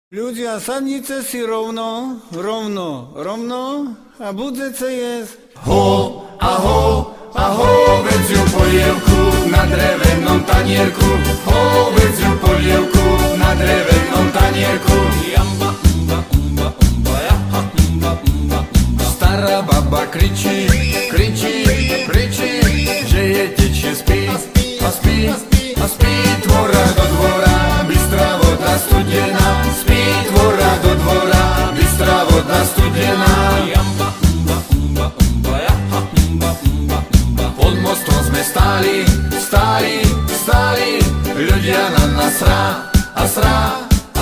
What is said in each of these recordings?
Ľudia, sadnite si rovno a budete jesť. Ho, aho, vedziu polievku na drevenom tanierku. Ho, vedziu polievku na drevenom tanierku. Jamba, umba, umba, umba, jaha, umba, umba, umba. Stará baba kričí, že jej tečie spí, a spí tvora do dvora, bystrá voda studená. Spí tvora do dvora, bystrá voda studená. Jamba, umba, umba, umba, jaha, umba, umba, umba. Pod mostom sme stáli, ľudia na nás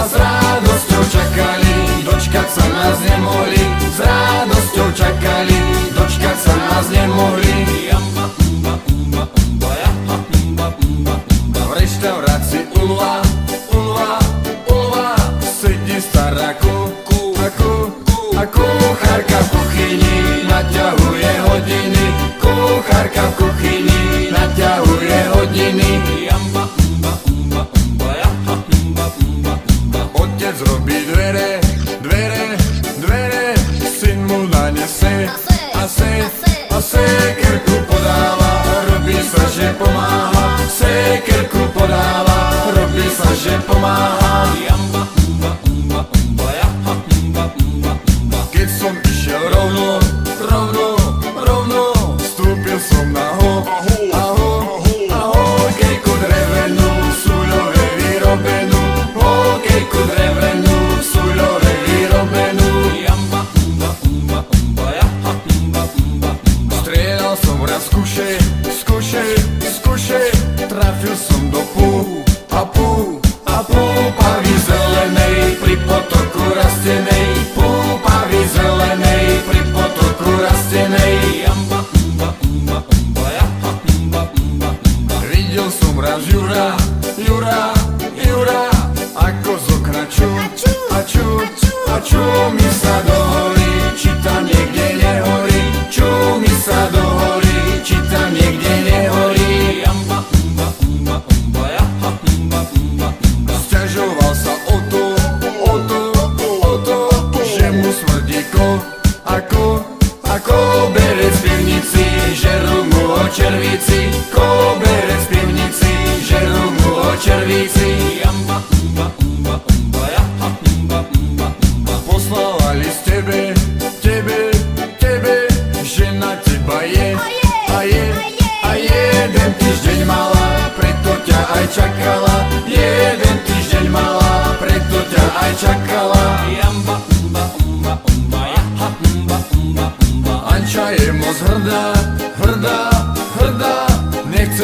s radosťou čakali, dočkať sa nás nemohli. S radosťou čakali, dočkať sa nás nemohli. Jamba, umba, umba, umba, jaha, umba, umba, umba. V reštaurácii Ulva sedí stará a kuchárka v kuchyni naťahuje hodiny. Kuchárka v kuchyni naťahuje hodiny. Jamba, umba, umba, umba, jaha, umba, umba, umba. Otec robí dvere, syn mu nanese a sekerku podáva, robí sa, že pomáha. Sekerku podáva, robí sa, že pomáha. Jamba, umba, umba, umba, jaha, umba, umba, umba. Keď som išiel rovno, vstúpil som na hokejku drevenú, súľové vyrobenú. Hokejku drevenú, súľové vyrobenú. Jamba, umba, umba, umba, jaha, umba, umba, umba. Strieľal som raz z kuše, trafil som do púpavy zelenej, pri potoku rastenej. Púpavy zelenej, pri potoku rastenej. Jamba, umba, umba, umba, jaha, umba, umba, umba. Videl som raz Jura, ako z okna čúmi sa do hory, či tam niekde nehorí. Čúmi sa do hory, či tam niekde nehorí. Jamba, umba, umba, umba, jaha, umba, umba, umba. Sťažoval sa o to, že mu smrdí ako berec v pivnici, žerú mu ho červíci. Berec v pivnici, žerú mu ho červíci. Jamba, umba, umba, umba, jaha, umba, umba, umba. Poslávali z tebe, že na teba je a jeden týždeň mala, preto ťa aj čakala. Jeden týždeň mala, preto ťa aj čakala. Jamba, umba, umba, umba, jaha, umba, umba, umba. Anča je moc hrdá,